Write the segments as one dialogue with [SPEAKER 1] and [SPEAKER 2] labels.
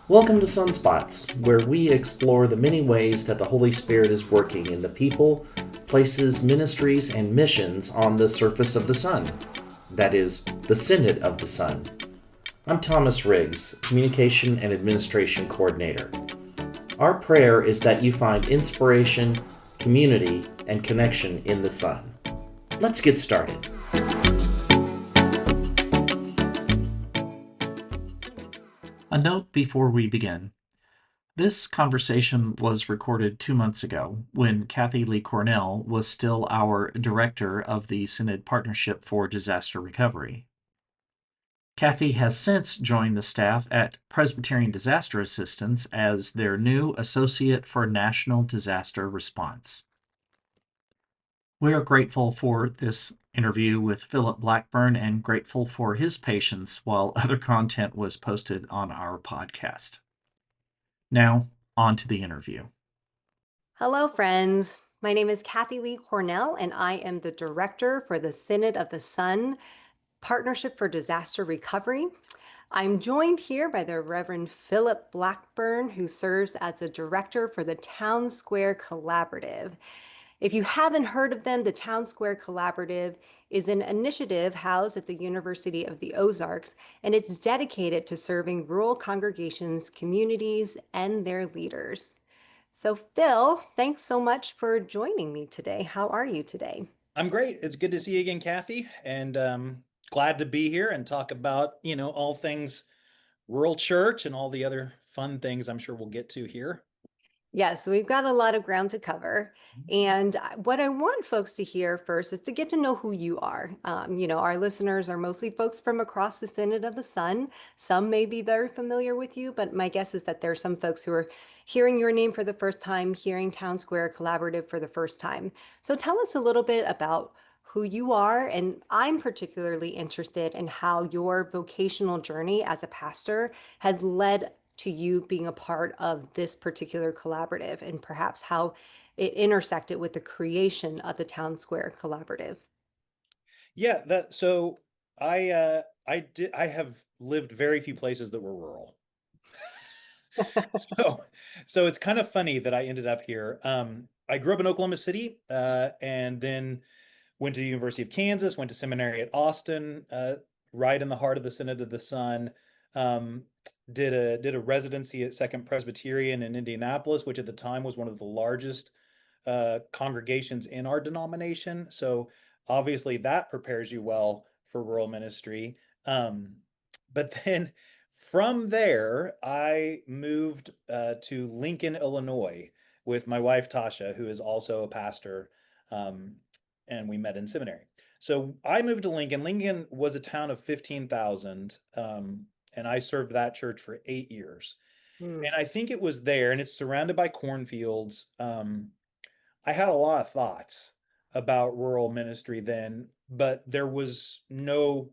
[SPEAKER 1] Welcome to Sunspots, where we explore the many ways that the Holy Spirit is working in the people, places, ministries, and missions on the surface of the sun. That is, the Synod of the Sun. I'm Thomas Riggs, Communication and Administration Coordinator. Our prayer is that you find inspiration, community, and connection in the Sun. Let's get started. A note before we begin. This conversation was recorded 2 months ago when Kathy Lee Cornell was still our director of the Synod Partnership for Disaster Recovery. Kathy has since joined the staff at Presbyterian Disaster Assistance as their new Associate for National Disaster Response. We are grateful for this interview with Philip Blackburn and grateful for his patience while other content was posted on our podcast. Now, on to the interview.
[SPEAKER 2] Hello, friends. My name is Kathy Lee Cornell, and I am the director for the Synod of the Sun Partnership for Disaster Recovery. I'm joined here by the Reverend Philip Blackburn, who serves as the director for the Town Square Collaborative. If you haven't heard of them, the Town Square Collaborative is an initiative housed at the University of the Ozarks, and it's dedicated to serving rural congregations, communities, and their leaders. So, Phil, thanks so much for joining me today. How are you today?
[SPEAKER 3] I'm great. It's good to see you again, Kathy, and glad to be here and talk about, all things rural church and all the other fun things I'm sure we'll get to here.
[SPEAKER 2] Yes, we've got a lot of ground to cover. And what I want folks to hear first is to get to know who you are. Our listeners are mostly folks from across the Synod of the Sun. Some may be very familiar with you, but my guess is that there are some folks who are hearing your name for the first time, hearing Town Square Collaborative for the first time. So tell us a little bit about who you are. And I'm particularly interested in how your vocational journey as a pastor has led to you being a part of this particular collaborative and perhaps how it intersected with the creation of the Town Square Collaborative.
[SPEAKER 3] Yeah, I have lived very few places that were rural. So so it's kind of funny that I ended up here. I grew up in Oklahoma City, and then went to the University of Kansas, went to seminary at Austin, right in the heart of the Synod of the Sun. Um, did a residency at Second Presbyterian in Indianapolis, which at the time was one of the largest congregations in our denomination. So obviously that prepares you well for rural ministry. But then from there, I moved to Lincoln, Illinois, with my wife Tasha, who is also a pastor. Um, and we met in seminary. So I moved to Lincoln. Lincoln was a town of 15,000, and I served that church for 8 years.
[SPEAKER 2] Hmm.
[SPEAKER 3] And I think it was there, and it's surrounded by cornfields. I had a lot of thoughts about rural ministry then, but there was no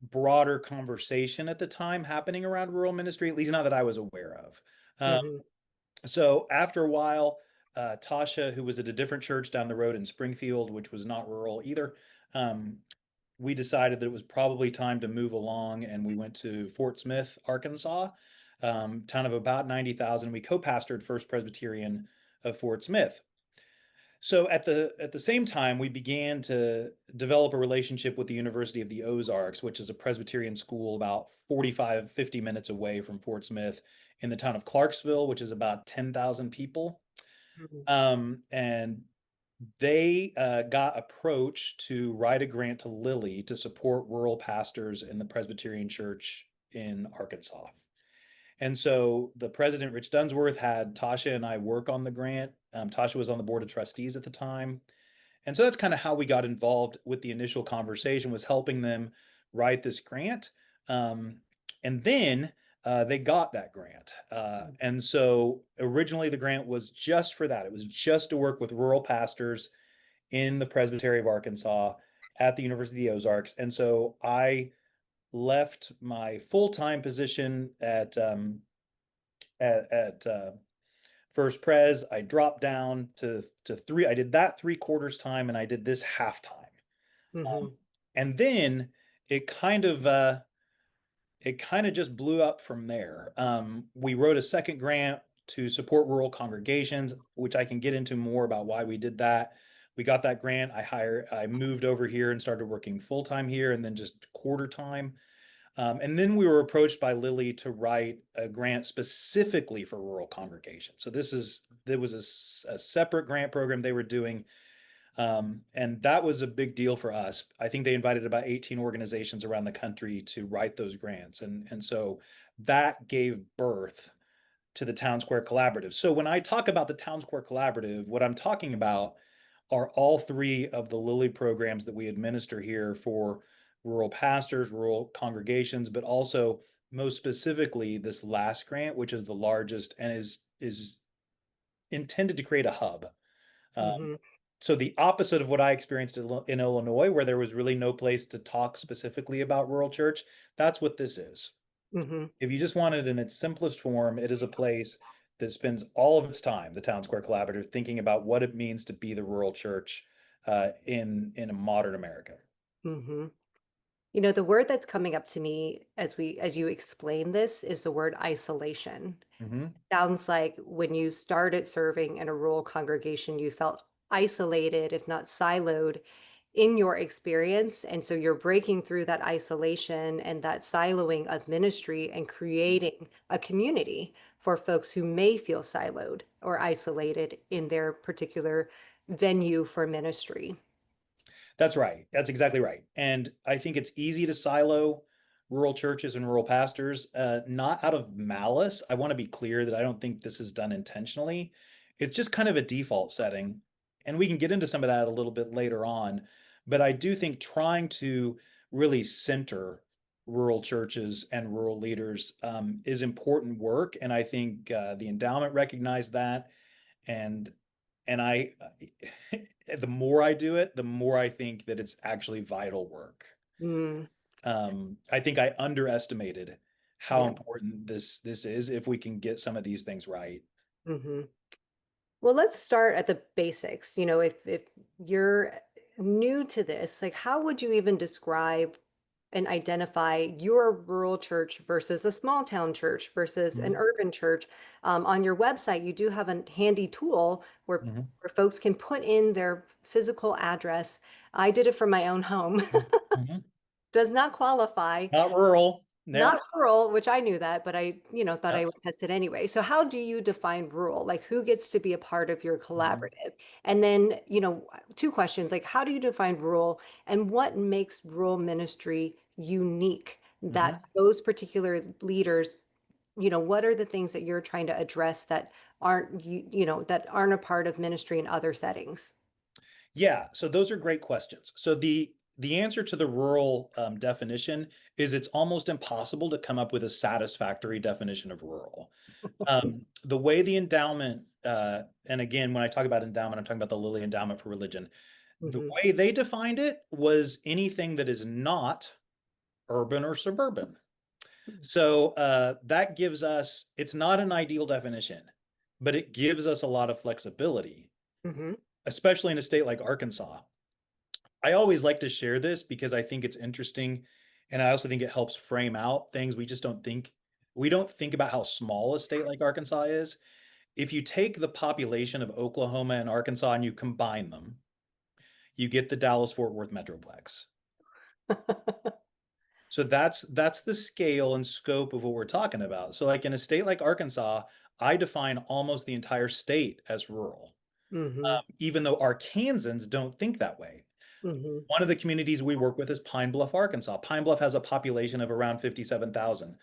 [SPEAKER 3] broader conversation at the time happening around rural ministry, at least not that I was aware of. Um,
[SPEAKER 2] Mhm.
[SPEAKER 3] so after a while, Tasha, who was at a different church down the road in Springfield, which was not rural either, um, we decided that it was probably time to move along, and we went to Fort Smith, Arkansas, town of about 90,000. We co-pastored First Presbyterian of Fort Smith. So at the same time, we began to develop a relationship with the University of the Ozarks, which is a Presbyterian school about 45, 50 minutes away from Fort Smith in the town of Clarksville, which is about 10,000 people.
[SPEAKER 2] Mhm.
[SPEAKER 3] And they got approached to write a grant to Lilly to support rural pastors in the Presbyterian Church in Arkansas. And so the president, Rich Dunsworth, had Tasha and I work on the grant. Tasha was on the board of trustees at the time. And so that's kind of how we got involved with the initial conversation, was helping them write this grant. Um, and then they got that grant. And so originally the grant was just for that. It was just to work with rural pastors in the Presbytery of Arkansas at the University of the Ozarks. And so I left my full-time position at First Pres. I dropped down to three. I did that 3/4 time, and I did this half time. Um,
[SPEAKER 2] Mhm.
[SPEAKER 3] and then it kind of it kind of just blew up from there. We wrote a second grant to support rural congregations, which I can get into more about why we did that. We got that grant. I moved over here and started working full time here and then just quarter time. And then we were approached by Lilly to write a grant specifically for rural congregations. So there was a separate grant program they were doing. And that was a big deal for us. I think they invited about 18 organizations around the country to write those grants. And so that gave birth to the Town Square Collaborative. So when I talk about the Town Square Collaborative, what I'm talking about are all three of the Lilly programs that we administer here for rural pastors, rural congregations, but also most specifically this last grant, which is the largest and is intended to create a hub.
[SPEAKER 2] Mm-hmm.
[SPEAKER 3] So the opposite of what I experienced in Illinois, where there was really no place to talk specifically about rural church, that's what this is.
[SPEAKER 2] Mm-hmm.
[SPEAKER 3] If you just want it in its simplest form, it is a place that spends all of its time, the Town Square Collaborative, thinking about what it means to be the rural church in a modern America.
[SPEAKER 2] Mm-hmm. You know, the word that's coming up to me as you explain this is the word isolation.
[SPEAKER 3] Mm-hmm.
[SPEAKER 2] Sounds like when you started serving in a rural congregation, you felt isolated, if not siloed, in your experience. And so you're breaking through that isolation and that siloing of ministry and creating a community for folks who may feel siloed or isolated in their particular venue for ministry.
[SPEAKER 3] That's right. That's exactly right. And I think it's easy to silo rural churches and rural pastors, not out of malice. I want to be clear that I don't think this is done intentionally. It's just kind of a default setting. And we can get into some of that a little bit later on. But I do think trying to really center rural churches and rural leaders is important work. And I think the endowment recognized that. And and I the more I do it, the more I think that it's actually vital work.
[SPEAKER 2] Mm,
[SPEAKER 3] I think I underestimated how
[SPEAKER 2] yeah.
[SPEAKER 3] important this is if we can get some of these things right.
[SPEAKER 2] Hmm. Well, let's start at the basics. You know, if you're new to this, like how would you even describe and identify your rural church versus a small town church versus an
[SPEAKER 3] Mhm.
[SPEAKER 2] urban church? On your website, you do have a handy tool
[SPEAKER 3] Mhm.
[SPEAKER 2] where folks can put in their physical address. I did it from my own home.
[SPEAKER 3] Mhm.
[SPEAKER 2] Does not qualify.
[SPEAKER 3] Not rural. Yep.
[SPEAKER 2] Not rural, which I knew that, but I, thought I
[SPEAKER 3] Yep.
[SPEAKER 2] would test it anyway. So how do you define rural? Like who gets to be a part of your
[SPEAKER 3] Mhm.
[SPEAKER 2] collaborative? And then, two questions, like how do you define rural and what makes rural ministry unique that
[SPEAKER 3] Mhm.
[SPEAKER 2] those particular leaders, what are the things that you're trying to address that aren't that aren't a part of ministry in other settings?
[SPEAKER 3] Yeah, so those are great questions. So the answer to the rural definition is it's almost impossible to come up with a satisfactory definition of rural. The way the endowment, and again, when I talk about endowment, I'm talking about the Lilly Endowment for Religion. The
[SPEAKER 2] Hmm.
[SPEAKER 3] way they defined it was anything that is not urban or suburban. So that gives us, it's not an ideal definition, but it gives us a lot of flexibility,
[SPEAKER 2] Hmm.
[SPEAKER 3] especially in a state like Arkansas. I always like to share this because I think it's interesting. And I also think it helps frame out things we don't think about how small a state like Arkansas is. If you take the population of Oklahoma and Arkansas and you combine them, you get the Dallas-Fort Worth Metroplex. So that's the scale and scope of what we're talking about. So like in a state like Arkansas, I define almost the entire state as rural,
[SPEAKER 2] Hmm.
[SPEAKER 3] even though Arkansans don't think that way.
[SPEAKER 2] Hmm.
[SPEAKER 3] One of the communities we work with is Pine Bluff, Arkansas. Pine Bluff has a population of around 57,000.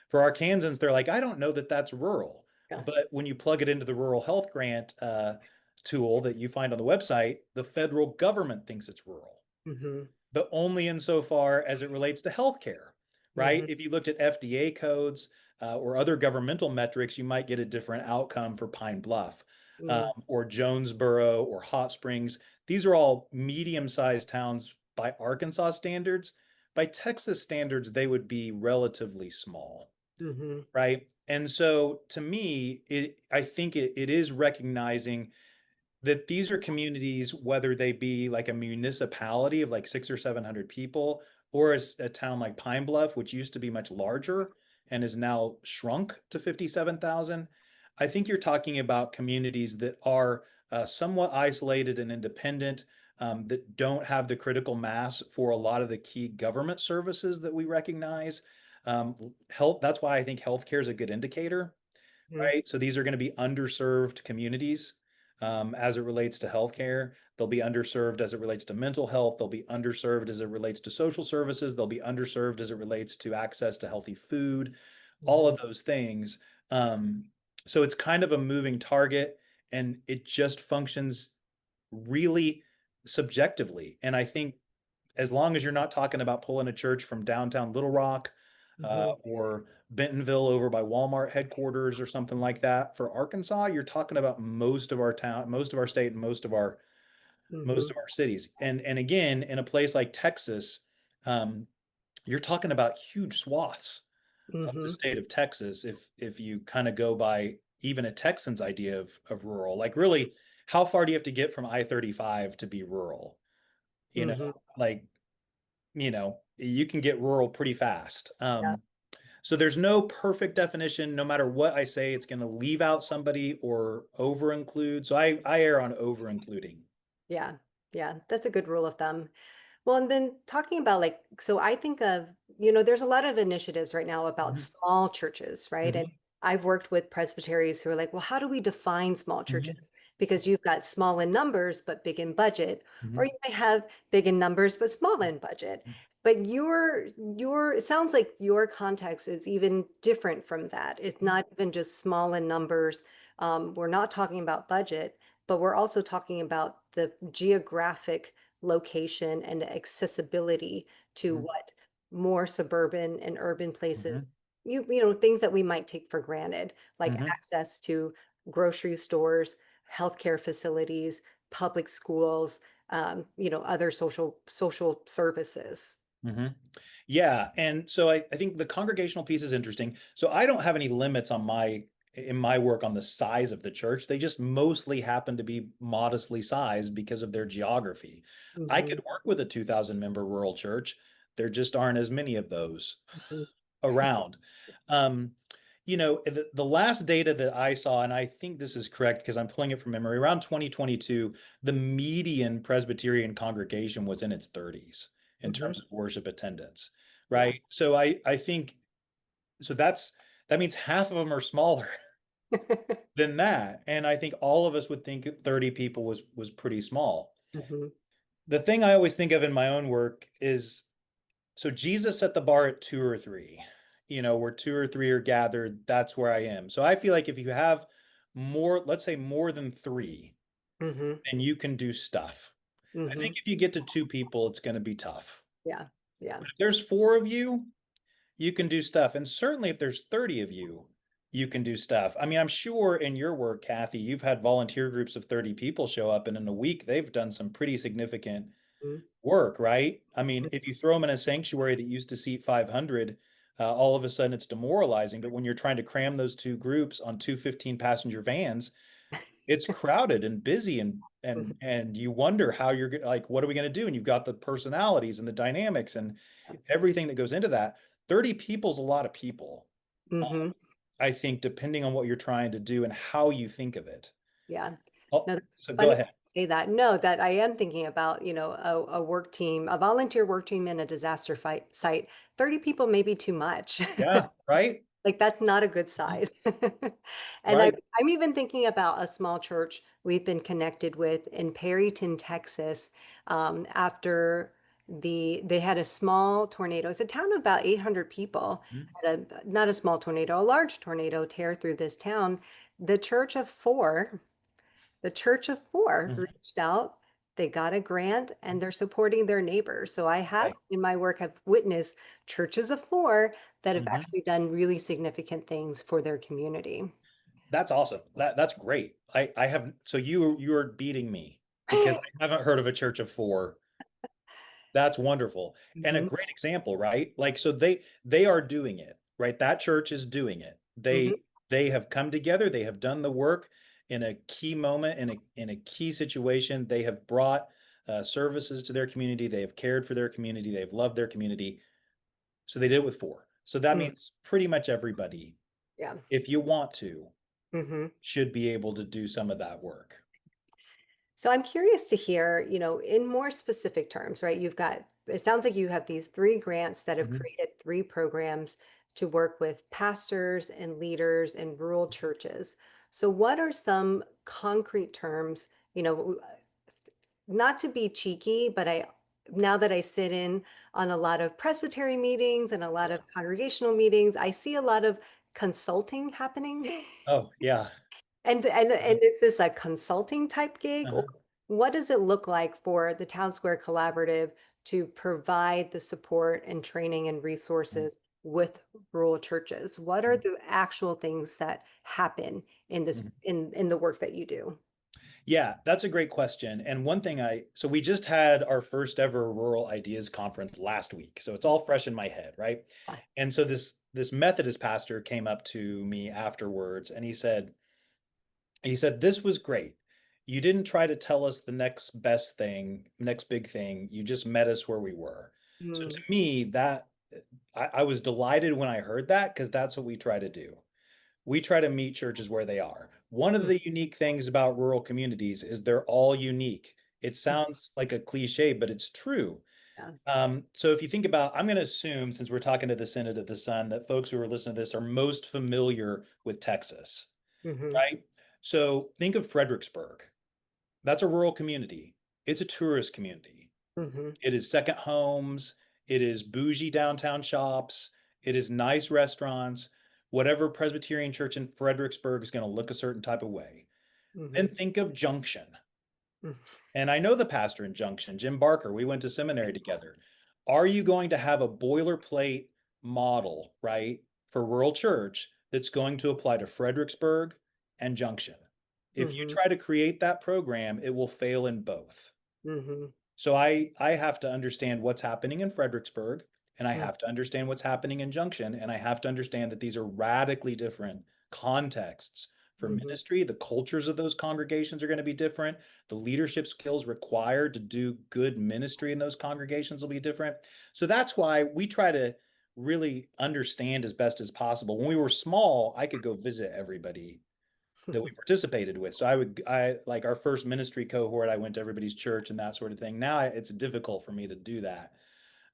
[SPEAKER 3] For Arkansans, they're like, I don't know that that's rural.
[SPEAKER 2] Yeah.
[SPEAKER 3] But when you plug it into the rural health grant tool that you find on the website, the federal government thinks it's rural,
[SPEAKER 2] Hmm.
[SPEAKER 3] but only insofar as it relates to healthcare, right?
[SPEAKER 2] Hmm.
[SPEAKER 3] If you looked at FDA codes or other governmental metrics, you might get a different outcome for Pine Bluff or Jonesboro or Hot Springs. These are all medium-sized towns by Arkansas standards. By Texas standards, they would be relatively small,
[SPEAKER 2] Hmm.
[SPEAKER 3] right? And so to me, I think it is recognizing that these are communities, whether they be like a municipality of like 600 or 700 people, or a town like Pine Bluff, which used to be much larger and is now shrunk to 57,000. I think you're talking about communities that are somewhat isolated and independent, that don't have the critical mass for a lot of the key government services that we recognize. Health, that's why I think healthcare is a good indicator,
[SPEAKER 2] Mhm.
[SPEAKER 3] right? So these are going to be underserved communities as it relates to healthcare. They'll be underserved as it relates to mental health. They'll be underserved as it relates to social services. They'll be underserved as it relates to access to healthy food, all
[SPEAKER 2] Mhm.
[SPEAKER 3] of those things. Um, so it's kind of a moving target, and it just functions really subjectively. And I think as long as you're not talking about pulling a church from downtown Little Rock
[SPEAKER 2] Mhm.
[SPEAKER 3] or Bentonville over by Walmart headquarters or something like that for Arkansas, you're talking about most of our town, most of our state, and most
[SPEAKER 2] Mhm.
[SPEAKER 3] of our cities. And again, in a place like Texas, um, you're talking about huge swaths of the
[SPEAKER 2] Mhm.
[SPEAKER 3] state of Texas if you kind of go by even a Texan's idea of rural. Like really, how far do you have to get from I-35 to be rural? You know,
[SPEAKER 2] Mhm.
[SPEAKER 3] like, you can get rural pretty fast.
[SPEAKER 2] Yeah.
[SPEAKER 3] So there's no perfect definition. No matter what I say, it's going to leave out somebody or over include. So I err on over including.
[SPEAKER 2] Yeah. Yeah. That's a good rule of thumb. Well, and then talking about like, so I think of, there's a lot of initiatives right now about
[SPEAKER 3] Mhm,
[SPEAKER 2] small churches, right? And
[SPEAKER 3] mhm,
[SPEAKER 2] I've worked with presbyteries who are like, well, how do we define small
[SPEAKER 3] mhm,
[SPEAKER 2] churches? Because you've got small in numbers, but big in budget, or
[SPEAKER 3] mhm,
[SPEAKER 2] you might have big in numbers, but small in budget. But it sounds like your context is even different from that. It's
[SPEAKER 3] mhm,
[SPEAKER 2] not even just small in numbers. We're not talking about budget, but we're also talking about the geographic location and accessibility to
[SPEAKER 3] mhm,
[SPEAKER 2] what more suburban and urban places,
[SPEAKER 3] mhm,
[SPEAKER 2] things that we might take for granted, like
[SPEAKER 3] mhm,
[SPEAKER 2] access to grocery stores, healthcare facilities, public schools, other social services.
[SPEAKER 3] mhm. Yeah, and so I think the congregational piece is interesting. So I don't have any limits on my in my work on the size of the church. They just mostly happen to be modestly sized because of their geography. I
[SPEAKER 2] Hmm.
[SPEAKER 3] could work with a 2,000 member rural church. There just aren't as many of those
[SPEAKER 2] Hmm.
[SPEAKER 3] around. Um, the last data that I saw, and I think this is correct because I'm pulling it from memory, around 2022, the median Presbyterian congregation was in its 30s in
[SPEAKER 2] Hmm.
[SPEAKER 3] terms of worship attendance,
[SPEAKER 2] Yeah.
[SPEAKER 3] right? So I think so that means half of them are smaller than that. And I think all of us would think 30 people was pretty small.
[SPEAKER 2] Hmm.
[SPEAKER 3] The thing I always think of in my own work is so Jesus set the bar at two or three. Where two or three are gathered, that's where I am. So I feel like if you have more, let's say more than three,
[SPEAKER 2] Hmm.
[SPEAKER 3] then you can do stuff. I
[SPEAKER 2] Hmm.
[SPEAKER 3] think if you get to two people, it's going to be tough.
[SPEAKER 2] Yeah. Yeah.
[SPEAKER 3] But if there's four of you, you can do stuff. And certainly if there's 30 of you, you can do stuff. I mean, I'm sure in your work, Kathy, you've had volunteer groups of 30 people show up, and in a week, they've done some pretty significant work, right? I mean, if you throw them in a sanctuary that used to seat 500, all of a sudden it's demoralizing. But when you're trying to cram those two groups on two 15-passenger vans, it's crowded and busy, and
[SPEAKER 2] Hmm.
[SPEAKER 3] and you wonder how you're like, what are we going to do? And you've got the personalities and the dynamics and everything that goes into that. 30 people is a lot of people,
[SPEAKER 2] Hmm.
[SPEAKER 3] I think, depending on what you're trying to do and how you think of it.
[SPEAKER 2] Yeah.
[SPEAKER 3] Oh,
[SPEAKER 2] No, that's
[SPEAKER 3] so go
[SPEAKER 2] funny
[SPEAKER 3] ahead.
[SPEAKER 2] you say that. No, that I am thinking about, a work team, a volunteer work team in a disaster fight site. 30 people may be too much.
[SPEAKER 3] Yeah, right,
[SPEAKER 2] Like that's not a good size. And
[SPEAKER 3] right.
[SPEAKER 2] I'm even thinking about a small church we've been connected with in Perryton, Texas, after they had a small tornado. It's a town of about 800 people. Had not a small tornado, a large tornado tear through this town. The church of four the Church of Four
[SPEAKER 3] Mhm.
[SPEAKER 2] reached out. They got a grant and they're supporting their neighbors. So I have
[SPEAKER 3] Right.
[SPEAKER 2] in my work have witnessed churches of four that have
[SPEAKER 3] Mhm.
[SPEAKER 2] actually done really significant things for their community.
[SPEAKER 3] That's awesome. That's great. I have so you're beating me because I haven't heard of a church of four. That's wonderful. And a
[SPEAKER 2] Hmm.
[SPEAKER 3] great example, right? Like so they are doing it, right? That church is doing it.
[SPEAKER 2] Hmm.
[SPEAKER 3] They have come together, they have done the work in a key moment in a key situation. They have brought services to their community. They have cared for their community. They've loved their community. So they did it with 4. So that
[SPEAKER 2] Mm,
[SPEAKER 3] means pretty much everybody,
[SPEAKER 2] yeah.
[SPEAKER 3] if you want to,
[SPEAKER 2] Hmm.
[SPEAKER 3] should be able to do some of that work.
[SPEAKER 2] So I'm curious to hear, in more specific terms, right? It sounds like you have these 3 grants that have
[SPEAKER 3] Mhm.
[SPEAKER 2] created 3 programs to work with pastors and leaders in rural churches. So what are some concrete terms, not to be cheeky, but now that I sit in on a lot of presbytery meetings and a lot of congregational meetings, I see a lot of consulting happening.
[SPEAKER 3] Oh, yeah.
[SPEAKER 2] And is this a consulting type gig, or
[SPEAKER 3] Uh-huh.
[SPEAKER 2] what does it look like for the Town Square Collaborative to provide the support and training and resources with rural churches? What are
[SPEAKER 3] Mhm.
[SPEAKER 2] the actual things that happen in this
[SPEAKER 3] Mhm.
[SPEAKER 2] in the work that you do?
[SPEAKER 3] Yeah, that's a great question. And one thing so we just had our first ever Rural Ideas Conference last week. So it's all fresh in my head, right?
[SPEAKER 2] Ah.
[SPEAKER 3] And so this Methodist pastor came up to me afterwards and he said, this was great. You didn't try to tell us the next best thing, next big thing. You just met us where we were. So to
[SPEAKER 2] Mm,
[SPEAKER 3] me, I was delighted when I heard that because that's what we try to do. We try to meet churches where they are. One of
[SPEAKER 2] mm,
[SPEAKER 3] the unique things about rural communities is they're all unique. It
[SPEAKER 2] mm,
[SPEAKER 3] sounds like a cliche, but it's true.
[SPEAKER 2] yeah.
[SPEAKER 3] So if you think about, I'm going to assume, since we're talking to the Synod of the Sun, that folks who are listening to this are most familiar with Texas,
[SPEAKER 2] Hmm.
[SPEAKER 3] right? So think of Fredericksburg. That's a rural community. It's a tourist community.
[SPEAKER 2] Hmm.
[SPEAKER 3] It is second homes. It is bougie downtown shops. It is nice restaurants. Whatever Presbyterian church in Fredericksburg is going to look a certain type of way. Then
[SPEAKER 2] Hmm.
[SPEAKER 3] think of Junction. And I know the pastor in Junction, Jim Barker. We went to seminary together. Are you going to have a boilerplate model, right, for rural church that's going to apply to Fredericksburg and Junction? If you
[SPEAKER 2] Hmm.
[SPEAKER 3] try to create that program, it will fail in both.
[SPEAKER 2] Hmm.
[SPEAKER 3] So I have to understand what's happening in Fredericksburg, and I
[SPEAKER 2] Hmm.
[SPEAKER 3] have to understand what's happening in Junction, and I have to understand that these are radically different contexts for
[SPEAKER 2] Hmm.
[SPEAKER 3] ministry. The cultures of those congregations are going to be different. The leadership skills required to do good ministry in those congregations will be different. So that's why we try to really understand as best as possible. When we were small, I could go visit everybody that we participated with. So I like our first ministry cohort, I went to everybody's church and that sort of thing. Now it's difficult for me to do that.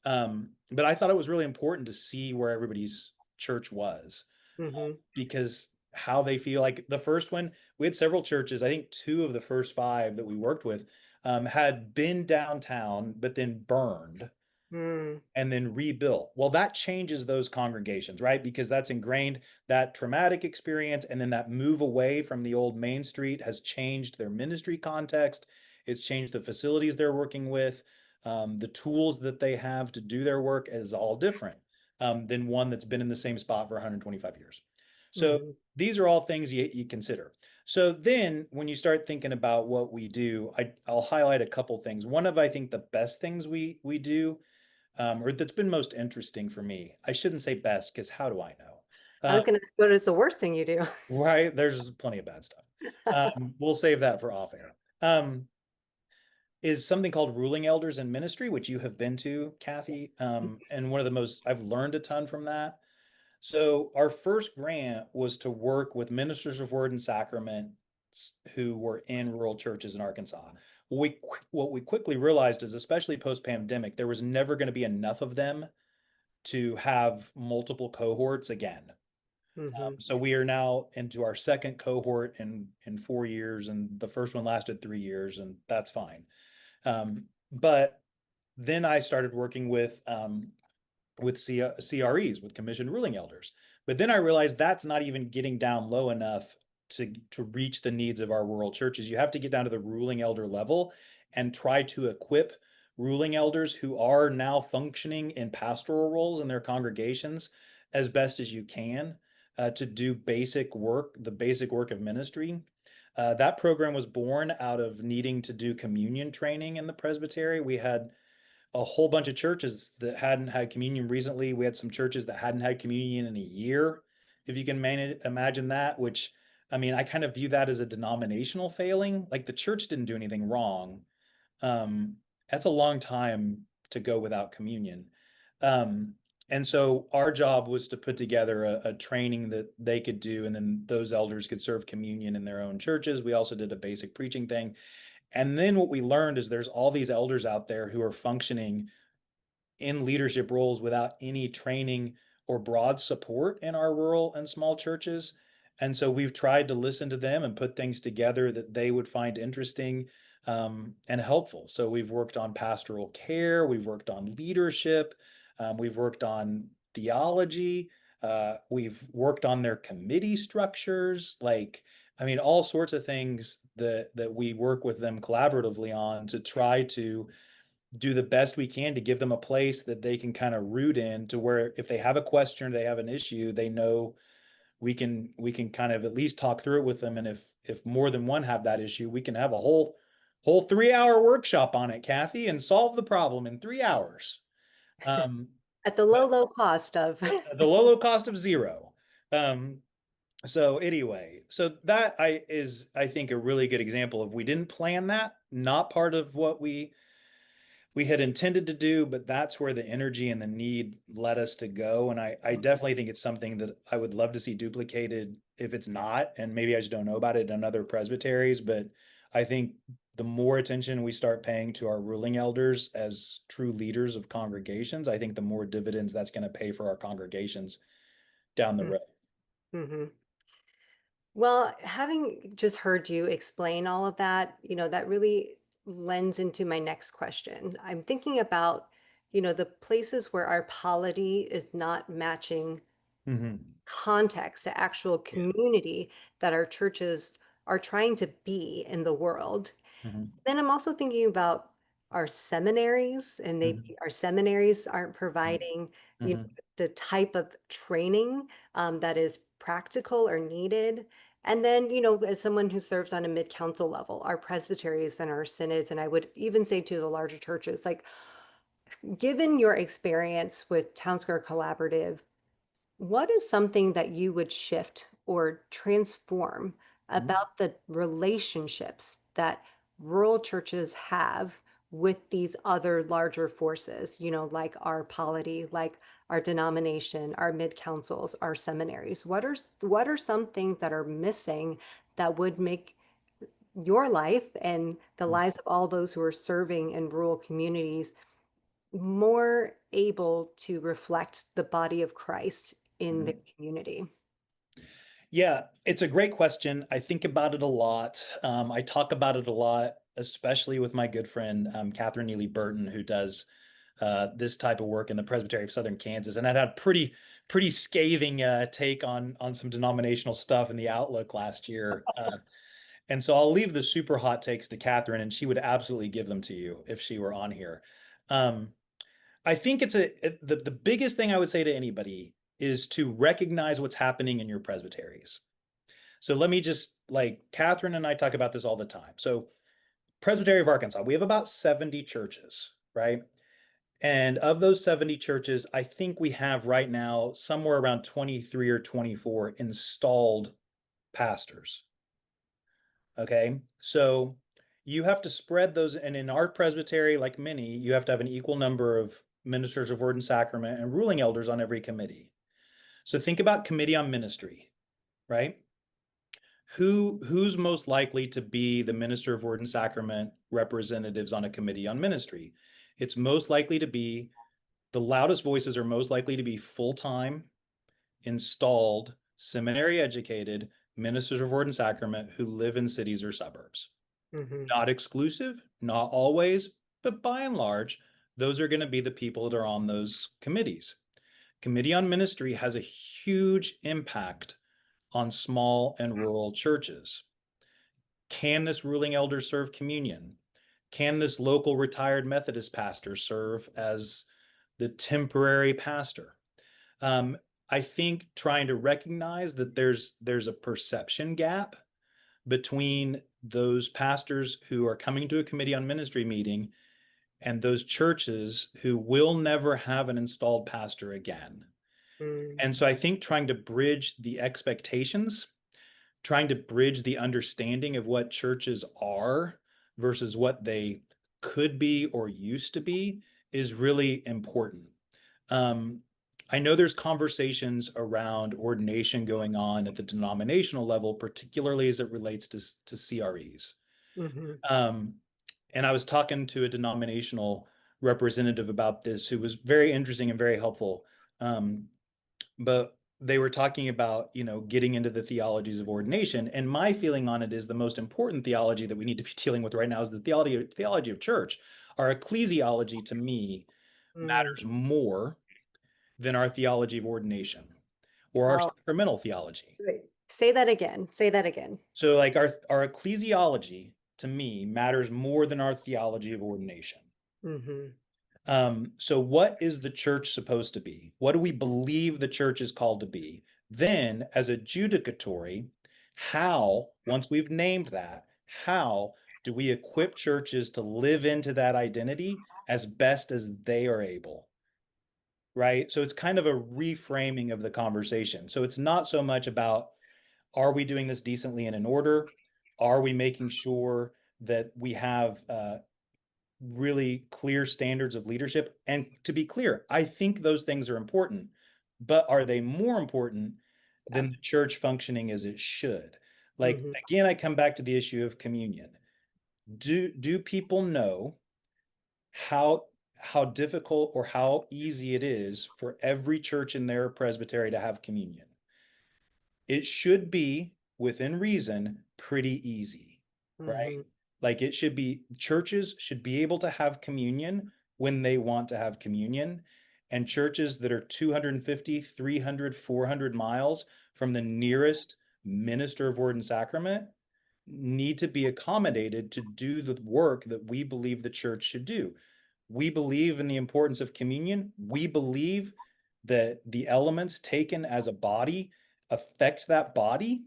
[SPEAKER 3] But I thought it was really important to see where everybody's church was
[SPEAKER 2] Hmm.
[SPEAKER 3] because how they feel. Like the first one, we had several churches. I think 2 of the first 5 that we worked with had been downtown, but then burned
[SPEAKER 2] Hmm.
[SPEAKER 3] and then rebuilt. Well, that changes those congregations, right? Because that's ingrained that traumatic experience. And then that move away from the old Main Street has changed their ministry context. It's changed the facilities they're working with. The tools that they have to do their work is all different than one that's been in the same spot for 125 years. So
[SPEAKER 2] Hmm.
[SPEAKER 3] these are all things you consider. So then when you start thinking about what we do, I'll highlight a couple things. One of, I think, the best things we do or that's been most interesting for me. I shouldn't say best because how do I know?
[SPEAKER 2] I was
[SPEAKER 3] Uh,
[SPEAKER 2] gonna ask, what is the worst thing you do?
[SPEAKER 3] right, there's plenty of bad stuff. We'll save that for off air. Is something called Ruling Elders in Ministry, which you have been to, Kathy. And one of the most, I've learned a ton from that. So our first grant was to work with ministers of word and sacrament who were in rural churches in Arkansas. What we quickly realized is, especially post pandemic, there was never going to be enough of them to have multiple cohorts again.
[SPEAKER 2] Hmm.
[SPEAKER 3] So we are now into our second cohort in 4 years, and the first one lasted 3 years, and that's fine. But then I started working with CREs, with commissioned ruling elders. But then I realized that's not even getting down low enough to reach the needs of our rural churches. You have to get down to the ruling elder level and try to equip ruling elders who are now functioning in pastoral roles in their congregations as best as you can to do basic work, the basic work of ministry. That program was born out of needing to do communion training in the presbytery. We had a whole bunch of churches that hadn't had communion recently. We had some churches that hadn't had communion in a year, if you can imagine that, which I mean, I kind of view that as a denominational failing. Like the church didn't do anything wrong. That's a long time to go without communion. Um, and so our job was to put together a training that they could do, and then those elders could serve communion in their own churches. We also did a basic preaching thing. And then what we learned is there's all these elders out there who are functioning in leadership roles without any training or broad support in our rural and small churches. And so we've tried to listen to them and put things together that they would find interesting and helpful. So we've worked on pastoral care, we've worked on leadership, we've worked on theology, we've worked on their committee structures, like, I mean, all sorts of things that we work with them collaboratively on to try to do the best we can to give them a place that they can kind of root in, to where if they have a question, they have an issue, they know we can kind of at least talk through it with them. And if more than one have that issue, we can have a whole 3-hour workshop on it, Kathy, and solve the problem in 3 hours.
[SPEAKER 2] At the low cost of.
[SPEAKER 3] The low cost of zero. So anyway, so that I think a really good example of, we didn't plan that, not part of what we had intended to do, but that's where the energy and the need led us to go. And I definitely think it's something that I would love to see duplicated if it's not, and maybe I just don't know about it in other presbyteries, but I think the more attention we start paying to our ruling elders as true leaders of congregations, I think the more dividends that's going to pay for our congregations down the road.
[SPEAKER 2] Mm-hmm. Well, having just heard you explain all of that, that really lends into my next question. I'm thinking about, the places where our polity is not matching
[SPEAKER 3] Mm-hmm.
[SPEAKER 2] context to actual
[SPEAKER 3] Yeah.
[SPEAKER 2] community that our churches are trying to be in the world.
[SPEAKER 3] Mm-hmm.
[SPEAKER 2] Then I'm also thinking about our seminaries, and
[SPEAKER 3] Mm-hmm.
[SPEAKER 2] our seminaries aren't providing,
[SPEAKER 3] Mm-hmm.
[SPEAKER 2] the type of training that is practical or needed. And then, as someone who serves on a mid-council level, our presbyteries and our synods, and I would even say to the larger churches, like, given your experience with Town Square Collaborative, what is something that you would shift or transform
[SPEAKER 3] Mm-hmm.
[SPEAKER 2] about the relationships that rural churches have with these other larger forces, like our polity, like our denomination, our mid-councils, our seminaries? What are some things that are missing that would make your life and the lives of all those who are serving in rural communities more able to reflect the body of Christ in
[SPEAKER 3] Mm-hmm.
[SPEAKER 2] the community?
[SPEAKER 3] Yeah, it's a great question. I think about it a lot. I talk about it a lot, especially with my good friend, Catherine Neely Burton, who does this type of work in the Presbytery of Southern Kansas. And I had a pretty scathing take on some denominational stuff in the Outlook last year. And so I'll leave the super hot takes to Catherine, and she would absolutely give them to you if she were on here. Um, I think the biggest thing I would say to anybody is to recognize what's happening in your presbyteries. So let me just, like, Catherine and I talk about this all the time. So Presbytery of Arkansas, we have about 70 churches, right? And of those 70 churches, I think we have right now somewhere around 23 or 24 installed pastors. Okay. So you have to spread those. And in our presbytery, like many, you have to have an equal number of ministers of word and sacrament and ruling elders on every committee. So think about committee on ministry, right? Who's most likely to be the minister of word and sacrament representatives on a committee on ministry? It's most likely to be, the loudest voices are most likely to be full-time, installed, seminary educated ministers of word and sacrament who live in cities or suburbs.
[SPEAKER 2] Mm-hmm.
[SPEAKER 3] Not exclusive, not always, but by and large, those are going to be the people that are on those committees. Committee on Ministry has a huge impact on small and rural churches. Can this ruling elder serve communion? Can this local retired Methodist pastor serve as the temporary pastor? I think trying to recognize that there's a perception gap between those pastors who are coming to a committee on ministry meeting and those churches who will never have an installed pastor again.
[SPEAKER 2] Mm.
[SPEAKER 3] And so I think trying to bridge the expectations, trying to bridge the understanding of what churches are versus what they could be or used to be is really important. Um, I know there's conversations around ordination going on at the denominational level, particularly as it relates to CREs.
[SPEAKER 2] Hmm.
[SPEAKER 3] Um, and I was talking to a denominational representative about this who was very interesting and very helpful. Um, but they were talking about, getting into the theologies of ordination. And my feeling on it is the most important theology that we need to be dealing with right now is the theology of church. Our ecclesiology, to me,
[SPEAKER 2] Mm.
[SPEAKER 3] matters more than our theology of ordination or our
[SPEAKER 2] Oh,
[SPEAKER 3] sacramental theology.
[SPEAKER 2] wait. Say that again. Say that again.
[SPEAKER 3] So, like our ecclesiology, to me, matters more than our theology of ordination.
[SPEAKER 2] Hmm.
[SPEAKER 3] So what is the church supposed to be? What do we believe the church is called to be? Then, as adjudicatory, how, once we've named that, how do we equip churches to live into that identity as best as they are able? Right? So it's kind of a reframing of the conversation. So it's not so much about, are we doing this decently and in order? Are we making sure that we have really clear standards of leadership? And to be clear, I think those things are important, but are they more important
[SPEAKER 2] Yeah.
[SPEAKER 3] than the church functioning as it should? Like,
[SPEAKER 2] Hmm.
[SPEAKER 3] again, I come back to the issue of communion. Do people know how how difficult or how easy it is for every church in their presbytery to have communion? It should be, within reason, pretty easy, right?
[SPEAKER 2] Hmm.
[SPEAKER 3] Like it should be, churches should be able to have communion when they want to have communion. And churches that are 250, 300, 400 miles from the nearest minister of word and sacrament need to be accommodated to do the work that we believe the church should do. We believe in the importance of communion. We believe that the elements taken as a body affect that body.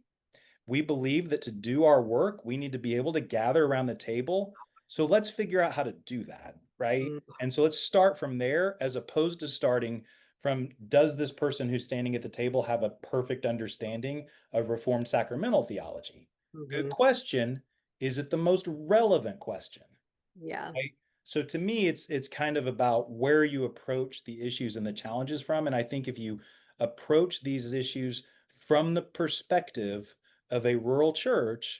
[SPEAKER 3] We believe that to do our work, we need to be able to gather around the table. So let's figure out how to do that, right? And so let's start from there as opposed to starting from, does this person who's standing at the table have a perfect understanding of Reformed sacramental theology? Good
[SPEAKER 2] Hmm.
[SPEAKER 3] question. Is it the most relevant question?
[SPEAKER 2] Yeah.
[SPEAKER 3] Right? So to me, it's kind of about where you approach the issues and the challenges from. And I think if you approach these issues from the perspective of a rural church,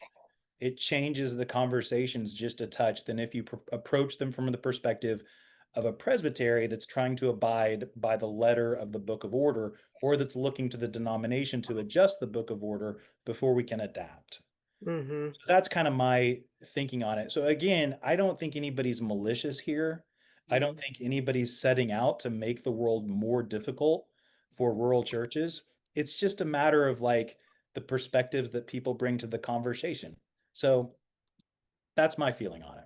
[SPEAKER 3] it changes the conversations just a touch than if you approach them from the perspective of a presbytery that's trying to abide by the letter of the Book of Order, or that's looking to the denomination to adjust the Book of Order before we can adapt.
[SPEAKER 2] Hmm.
[SPEAKER 3] That's kind of my thinking on it. So again, I don't think anybody's malicious here. I don't think anybody's setting out to make the world more difficult for rural churches. It's just a matter of like the perspectives that people bring to the conversation. So that's my feeling on it.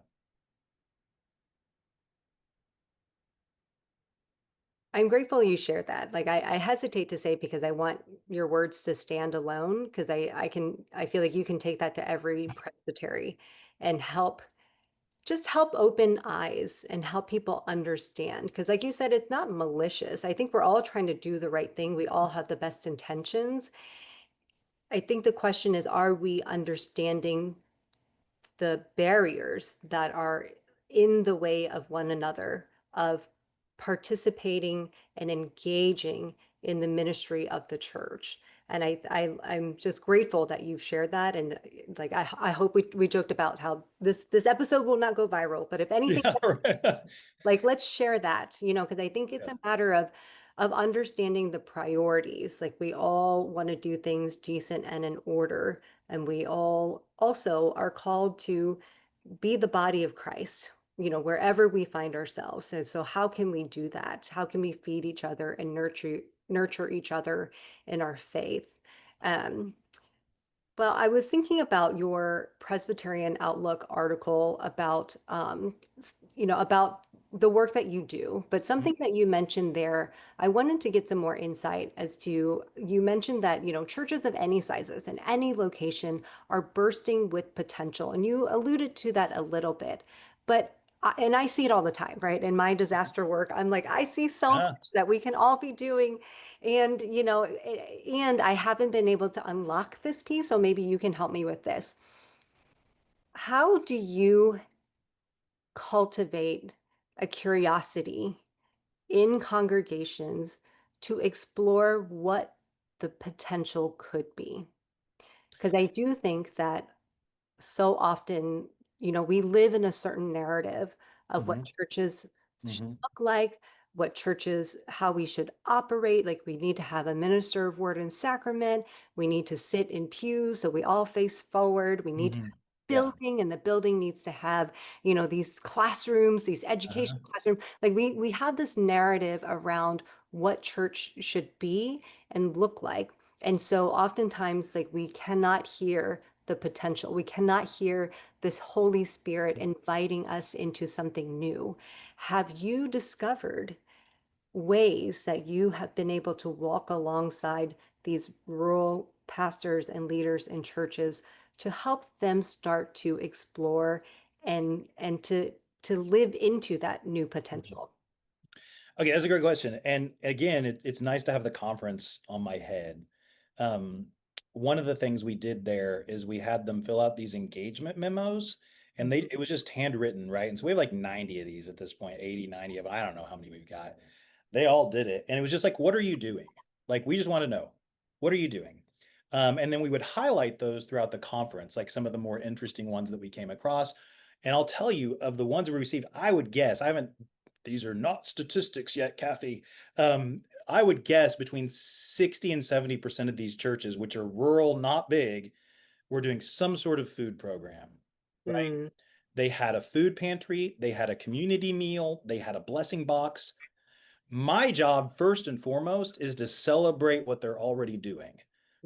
[SPEAKER 2] I'm grateful you shared that. Like I hesitate to say because I want your words to stand alone because I feel like you can take that to every presbytery and help open eyes and help people understand. Because like you said, it's not malicious. I think we're all trying to do the right thing. We all have the best intentions. I think the question is, are we understanding the barriers that are in the way of one another, of participating and engaging in the ministry of the church. And I'm just grateful that you've shared that. And like I hope we joked about how this episode will not go viral, but if anything,
[SPEAKER 3] Yeah, right.
[SPEAKER 2] like let's share that, because I think it's
[SPEAKER 3] Yeah.
[SPEAKER 2] a matter of understanding the priorities. Like we all want to do things decent and in order, and we all also are called to be the body of Christ, wherever we find ourselves. And so how can we do that? How can we feed each other and nurture each other in our faith? Um, well, I was thinking about your Presbyterian Outlook article about, about the work that you do, but something that you mentioned there, I wanted to get some more insight as to, you mentioned that, churches of any sizes and any location are bursting with potential, and you alluded to that a little bit, but and I see it all the time, right? In my disaster work, I'm like, I see so
[SPEAKER 3] Yeah.
[SPEAKER 2] much that we can all be doing and, and I haven't been able to unlock this piece, so maybe you can help me with this. How do you cultivate a curiosity in congregations to explore what the potential could be. Because I do think that so often, we live in a certain narrative of what
[SPEAKER 3] Hmm.
[SPEAKER 2] churches should
[SPEAKER 3] Hmm.
[SPEAKER 2] look like, what churches, how we should operate. Like we need to have a minister of word and sacrament. We need to sit in pews so we all face forward. We need to
[SPEAKER 3] Hmm.
[SPEAKER 2] have a
[SPEAKER 3] Yeah.
[SPEAKER 2] building, and the building needs to have, these classrooms, these
[SPEAKER 3] Uh-huh.
[SPEAKER 2] education classrooms. Like we have this narrative around what church should be and look like. And so oftentimes, like we cannot hear the potential. We cannot hear this Holy Spirit inviting us into something new. Have you discovered ways that you have been able to walk alongside these rural pastors and leaders in churches to help them start to explore and to live into that new potential?
[SPEAKER 3] Okay, that's a great question. And again, it's nice to have the conference on my head. Um, One of the things we did there is we had them fill out these engagement memos, and
[SPEAKER 2] Mhm.
[SPEAKER 3] it was just handwritten, right? And so we have like 90 of these at this point, 80, 90 of them. I don't know how many we've got. They all did it. And it was just like, what are you doing? Like, we just want to know, what are you doing? And then we would highlight those throughout the conference, like some of the more interesting ones that we came across. And I'll tell you, of the ones we received, I would guess, I haven't, these are not statistics yet, Kathy. I would guess between 60 and 70% of these churches, which are rural, not big, were doing some sort of food program, right?
[SPEAKER 2] Mm,
[SPEAKER 3] They had a food pantry, they had a community meal, they had a blessing box. My job, first and foremost, is to celebrate what they're already doing,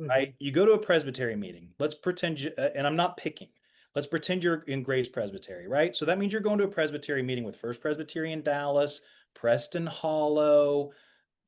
[SPEAKER 3] right?
[SPEAKER 2] mhm,
[SPEAKER 3] You go to a presbytery meeting. Let's pretend, and I'm not picking. Let's pretend you're in Grace Presbytery, right? So that means you're going to a presbytery meeting with First Presbyterian Dallas, Preston Hollow,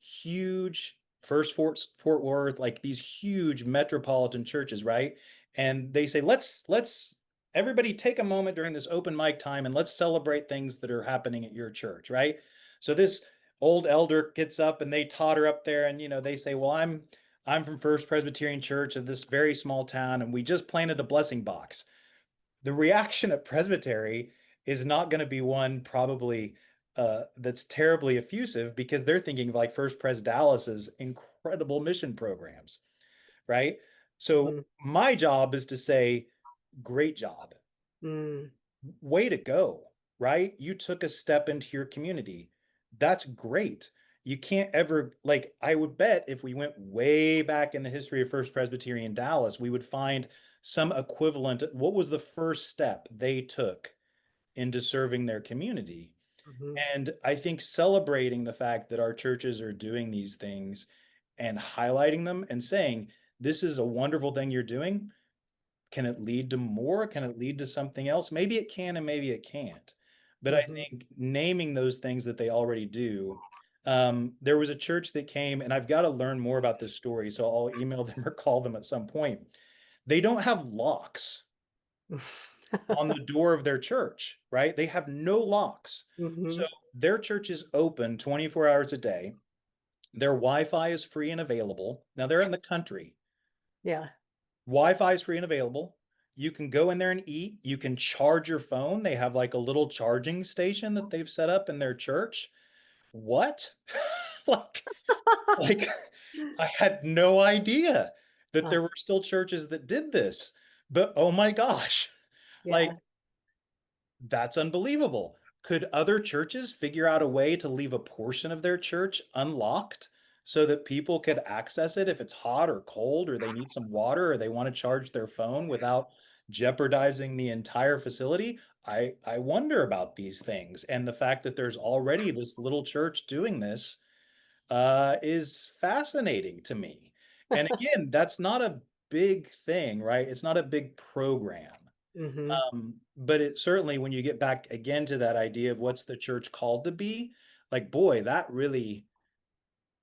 [SPEAKER 3] huge Fort Worth, like these huge metropolitan churches, right? And they say, let's everybody take a moment during this open mic time and let's celebrate things that are happening at your church, right? So this old elder gets up and they totter up there and they say, well, I'm from First Presbyterian Church of this very small town, and we just planted a blessing box. The reaction at Presbytery is not going to be one probably that's terribly effusive, because they're thinking of like First Pres Dallas's incredible mission programs, right? So
[SPEAKER 2] mhm,
[SPEAKER 3] my job is to say, great job,
[SPEAKER 2] mm,
[SPEAKER 3] way to go, right? You took a step into your community. That's great. You can't ever, like, I would bet if we went way back in the history of First Presbyterian Dallas, we would find some equivalent. What was the first step they took into serving their community?
[SPEAKER 2] mhm,
[SPEAKER 3] And I think celebrating the fact that our churches are doing these things and highlighting them and saying, this is a wonderful thing you're doing. Can it lead to more? Can it lead to something else? Maybe it can and maybe it can't. But I
[SPEAKER 2] mhm.
[SPEAKER 3] think naming those things that they already do. There was a church that came, and I've got to learn more about this story, so I'll email them or call them at some point. They don't have locks on the door of their church, right? They have no locks. So
[SPEAKER 2] Mhm.
[SPEAKER 3] their church is open 24 hours a day. Their Wi-Fi is free and available. Now they're in the country.
[SPEAKER 2] Yeah.
[SPEAKER 3] Wi-Fi is free and available. You can go in there and eat. You can charge your phone. They have like a little charging station that they've set up in their church. What? Like, like I had no idea that
[SPEAKER 2] Uh,
[SPEAKER 3] there were still churches that did this. But oh my gosh, like
[SPEAKER 2] yeah.
[SPEAKER 3] that's unbelievable. Could other churches figure out a way to leave a portion of their church unlocked so that people could access it if it's hot or cold, or they need some water, or they want to charge their phone without jeopardizing the entire facility? I wonder about these things. And the fact that there's already this little church doing this is fascinating to me. And again, that's not a big thing, right? It's not a big program.
[SPEAKER 2] Mhm.
[SPEAKER 3] But it certainly, when you get back again to that idea of what's the church called to be, like, boy, that really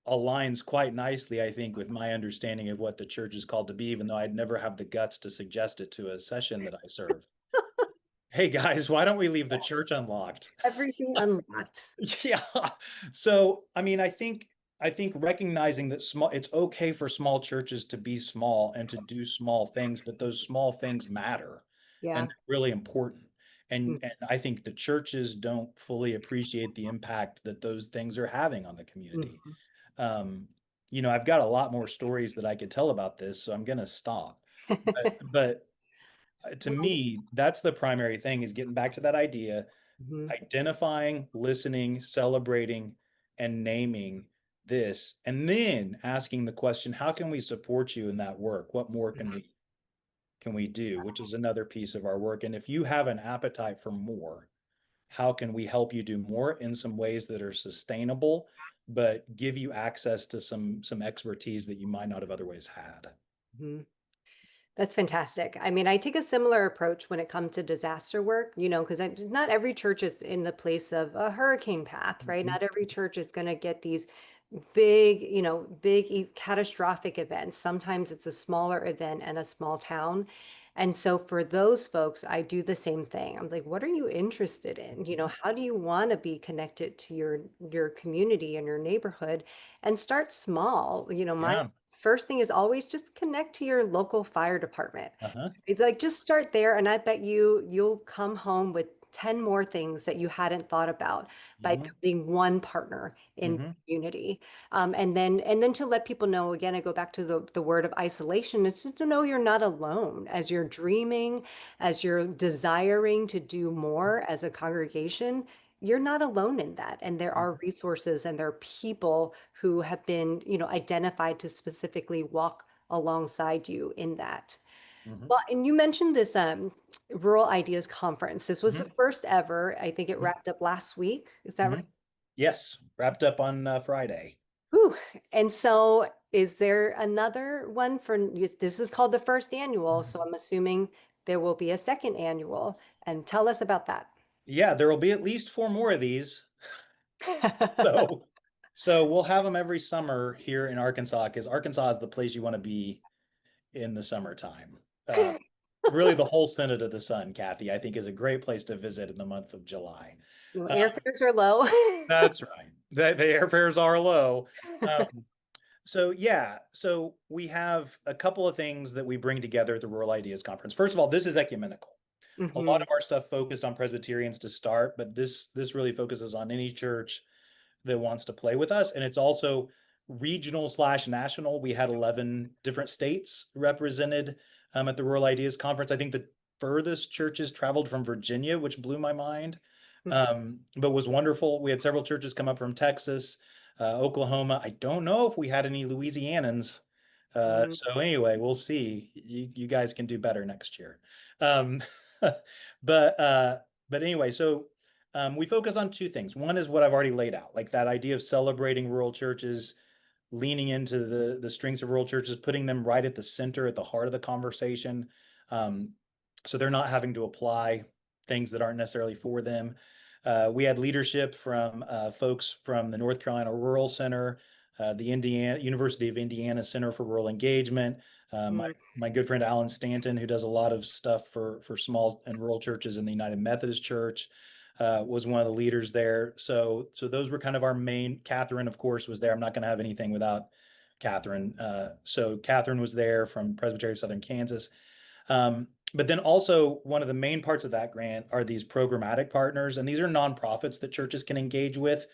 [SPEAKER 3] aligns quite nicely, I think, with my understanding of what the church is called to be, even though I'd never have the guts to suggest it to a session that I serve. Hey guys, why don't we leave the church unlocked?
[SPEAKER 2] Everything unlocked.
[SPEAKER 3] Yeah. So, I mean, I think recognizing that it's okay for small churches to be small and to do small things, but those small things matter and
[SPEAKER 2] Yeah.
[SPEAKER 3] they're really important. And I think the churches don't fully appreciate the impact that those things are having on the community.
[SPEAKER 2] Mhm.
[SPEAKER 3] Um, I've got a lot more stories that I could tell about this, so I'm going to stop. But to
[SPEAKER 2] Well,
[SPEAKER 3] me, that's the primary thing, is getting back to that idea,
[SPEAKER 2] mhm,
[SPEAKER 3] identifying, listening, celebrating, and naming this, and then asking the question, how can we support you in that work? What more can we do? Which is another piece of our work. And if you have an appetite for more, how can we help you do more in some ways that are sustainable, but give you access to some expertise that you might not have otherwise had?
[SPEAKER 2] mhm. That's fantastic. I mean, I take a similar approach when it comes to disaster work, because not every church is in the place of a hurricane path, right?
[SPEAKER 3] Mhm,
[SPEAKER 2] Not every church is going to get these big, big catastrophic events. Sometimes it's a smaller event in a small town. And so for those folks, I do the same thing. I'm like, what are you interested in? How do you want to be connected to your community and your neighborhood? And start small. My
[SPEAKER 3] yeah.
[SPEAKER 2] first thing is always just connect to your local fire department.
[SPEAKER 3] Uh-huh.
[SPEAKER 2] It's like just start there, and I bet you'll come home with 10 more things that you hadn't thought about by
[SPEAKER 3] Hmm.
[SPEAKER 2] building one partner in the
[SPEAKER 3] Hmm.
[SPEAKER 2] community. And then to let people know, again, I go back to the word of isolation, is just to know you're not alone as you're dreaming, as you're desiring to do more as a congregation. You're not alone in that. And there are resources and there are people who have been, identified to specifically walk alongside you in that.
[SPEAKER 3] Hmm.
[SPEAKER 2] Well, and you mentioned this Rural Ideas Conference. This was the
[SPEAKER 3] Hmm.
[SPEAKER 2] first ever. I think it wrapped up last week. Is that
[SPEAKER 3] Hmm.
[SPEAKER 2] right?
[SPEAKER 3] Yes, wrapped up on Friday.
[SPEAKER 2] Whew. And so is there another one for this is called the first annual, so I'm assuming there will be a second annual. And tell us about that.
[SPEAKER 3] Yeah, there will be at least four more of these. So, so we'll have them every summer here in Arkansas, because Arkansas is the place you want to be in the summertime. Uh, Really, the whole Synod of the Sun, Kathy, I think is a great place to visit in the month of July. Uh,
[SPEAKER 2] Airfares are low.
[SPEAKER 3] that's right. The airfares are low. So yeah, so we have a couple of things that we bring together at the Rural Ideas Conference. First of all, this is ecumenical. A lot
[SPEAKER 2] Hmm.
[SPEAKER 3] of our stuff focused on Presbyterians to start, but this really focuses on any church that wants to play with us. And it's also regional/national. We had 11 different states represented at the Rural Ideas Conference. I think the furthest churches traveled from Virginia, which blew my mind, but was wonderful. We had several churches come up from Texas, Oklahoma. I don't know if we had any Louisianans.
[SPEAKER 2] Hmm.
[SPEAKER 3] So anyway, we'll see. You guys can do better next year. Um, but uh, but anyway, so we focus on two things. One is what I've already laid out, like that idea of celebrating rural churches, leaning into the strengths of rural churches, putting them right at the center, at the heart of the conversation. Um, so they're not having to apply things that aren't necessarily for them. We had leadership from folks from the North Carolina Rural Center, the Indiana University of Indiana Center for Rural Engagement. My good friend Alan Stanton, who does a lot of stuff for small and rural churches in the United Methodist Church, was one of the leaders there. So those were kind of our main. Catherine, of course, was there. I'm not going to have anything without Catherine. So Catherine was there from Presbytery of Southern Kansas. But then also one of the main parts of that grant are these programmatic partners, and these are nonprofits that churches can engage with.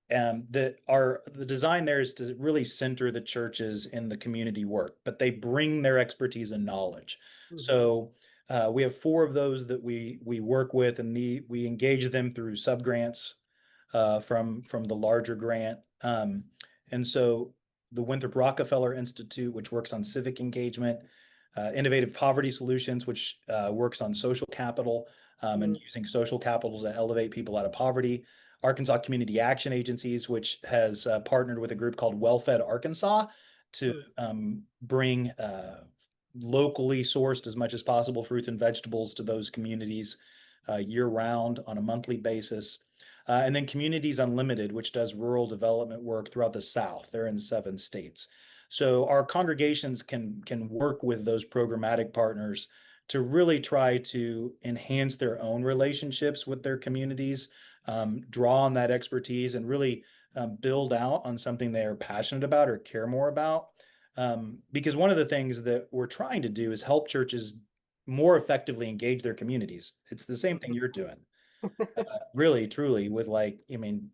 [SPEAKER 3] That are the design there is to really center the churches in the community work, but they bring their expertise and knowledge.
[SPEAKER 2] Hmm.
[SPEAKER 3] So we have four of those that we work with, and we engage them through subgrants from the larger grant. And so the Winthrop Rockefeller Institute, which works on civic engagement, Innovative Poverty Solutions, which works on social capital and using social capital to elevate people out of poverty. Arkansas Community Action Agencies, which has partnered with a group called Well-Fed Arkansas to bring locally sourced as much as possible fruits and vegetables to those communities year round on a monthly basis. And then Communities Unlimited, which does rural development work throughout the South. They're in 7 states. So our congregations can work with those programmatic partners to really try to enhance their own relationships with their communities, draw on that expertise, and really build out on something they are passionate about or care more about. Because one of the things that we're trying to do is help churches more effectively engage their communities. It's the same thing you're doing, really, truly, with like, I mean,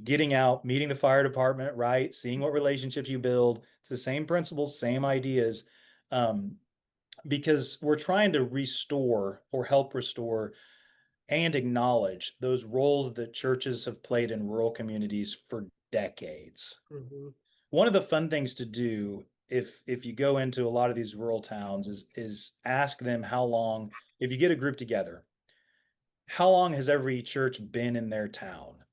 [SPEAKER 3] getting out, meeting the fire department, right? Seeing what relationships you build. It's the same principles, same ideas. Um, because we're trying to restore or help restore and acknowledge those roles that churches have played in rural communities for decades.
[SPEAKER 2] Mhm.
[SPEAKER 3] One of the fun things to do if you go into a lot of these rural towns is ask them how long, if you get a group together, how long has every church been in their town?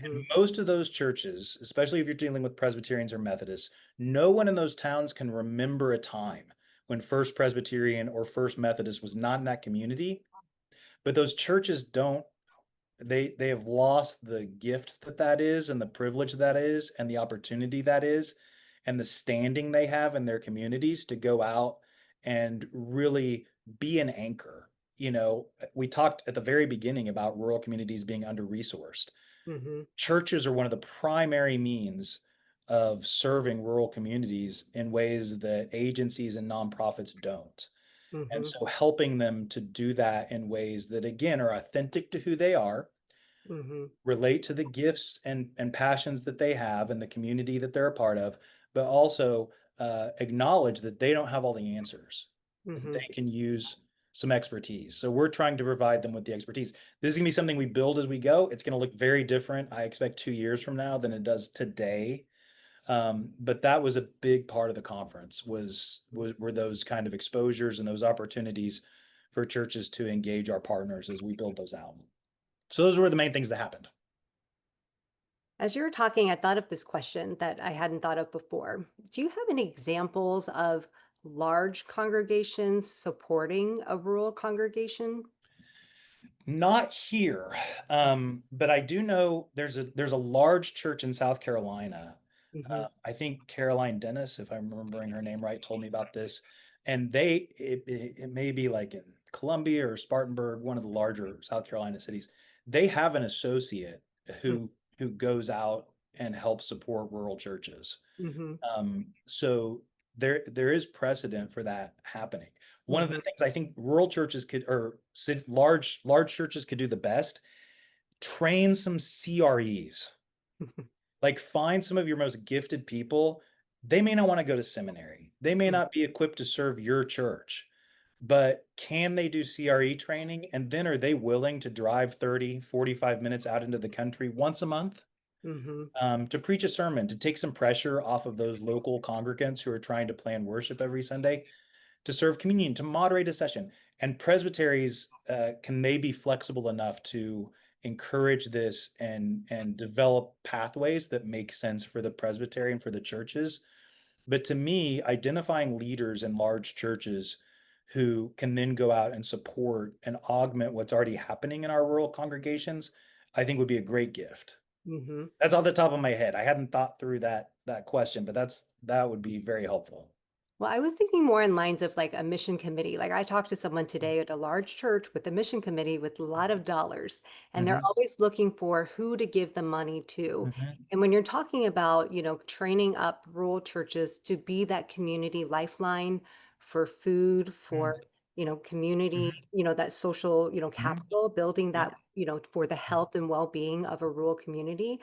[SPEAKER 3] And
[SPEAKER 2] Mhm.
[SPEAKER 3] most of those churches, especially if you're dealing with Presbyterians or Methodists, no one in those towns can remember a time when First Presbyterian or First Methodist was not in that community. But those churches don't, they have lost the gift that that is, and the privilege that is, and the opportunity that is, and the standing they have in their communities to go out and really be an anchor. You know, we talked at the very beginning about rural communities being under resourced.
[SPEAKER 2] Mhm.
[SPEAKER 3] Churches are one of the primary means of serving rural communities in ways that agencies and nonprofits don't. And
[SPEAKER 2] Mhm.
[SPEAKER 3] so helping them to do that in ways that, again, are authentic to who they are,
[SPEAKER 2] Mhm.
[SPEAKER 3] relate to the gifts and passions that they have and the community that they're a part of, but also acknowledge that they don't have all the answers, that
[SPEAKER 2] Mhm.
[SPEAKER 3] they can use some expertise. So we're trying to provide them with the expertise. This is going to be something we build as we go. It's going to look very different, I expect, 2 years from now than it does today. But that was a big part of the conference were those kind of exposures and those opportunities for churches to engage our partners as we build those out. So those were the main things that happened.
[SPEAKER 2] As you were talking, I thought of this question that I hadn't thought of before. Do you have any examples of large congregations supporting a rural congregation?
[SPEAKER 3] Not here, but I do know there's a large church in South Carolina.
[SPEAKER 2] Mhm.
[SPEAKER 3] I think Caroline Dennis, if I'm remembering her name right, told me about this. And it may be like in Columbia or Spartanburg, one of the larger South Carolina cities. They have an associate
[SPEAKER 2] Mm.
[SPEAKER 3] who goes out and helps support rural churches.
[SPEAKER 2] Mhm.
[SPEAKER 3] So there is precedent for that happening. One of the
[SPEAKER 2] Mhm.
[SPEAKER 3] things I think rural churches could, or large churches could do the best, train some CREs. Like find some of your most gifted people. They may not want to go to seminary. They may
[SPEAKER 2] Mm.
[SPEAKER 3] not be equipped to serve your church, but can they do CRE training? And then are they willing to drive 30, 45 minutes out into the country once a month
[SPEAKER 2] Mhm.
[SPEAKER 3] to preach a sermon, to take some pressure off of those local congregants who are trying to plan worship every Sunday, to serve communion, to moderate a session? And presbyteries, can they be flexible enough to encourage this and develop pathways that make sense for the presbytery and for the churches? But to me, identifying leaders in large churches who can then go out and support and augment what's already happening in our rural congregations, I think would be a great gift.
[SPEAKER 2] Mhm.
[SPEAKER 3] That's off the top of my head. I hadn't thought through that question, but that would be very helpful.
[SPEAKER 2] Well, I was thinking more in lines of like a mission committee. Like I talked to someone today at a large church with a mission committee with a lot of dollars, and they're
[SPEAKER 3] Mhm,
[SPEAKER 2] always looking for who to give the money to.
[SPEAKER 3] mhm,
[SPEAKER 2] And when you're talking about, training up rural churches to be that community lifeline for food, for,
[SPEAKER 3] mhm,
[SPEAKER 2] community,
[SPEAKER 3] mhm,
[SPEAKER 2] that social,
[SPEAKER 3] mhm.
[SPEAKER 2] capital, building
[SPEAKER 3] Yep.
[SPEAKER 2] that, for the health and well-being of a rural community.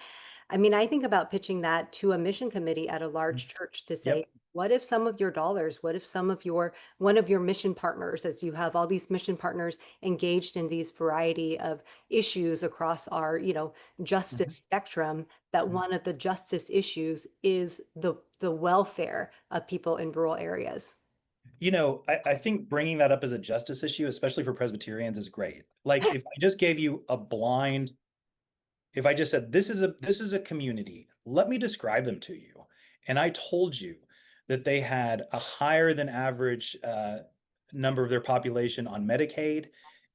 [SPEAKER 2] I mean, I think about pitching that to a mission committee at a
[SPEAKER 3] Mhm.
[SPEAKER 2] large church to say,
[SPEAKER 3] Yep.
[SPEAKER 2] what if some of your dollars, what if some of your one of your mission partners, as you have all these mission partners engaged in these variety of issues across our,
[SPEAKER 3] Mhm,
[SPEAKER 2] justice spectrum, that
[SPEAKER 3] mhm.
[SPEAKER 2] one of the justice issues is the welfare of people in rural areas.
[SPEAKER 3] I think bringing that up as a justice issue, especially for Presbyterians, is great. Like if I just gave you a blind, if I just said this is a community, let me describe them to you, and I told you that they had a higher than average number of their population on Medicaid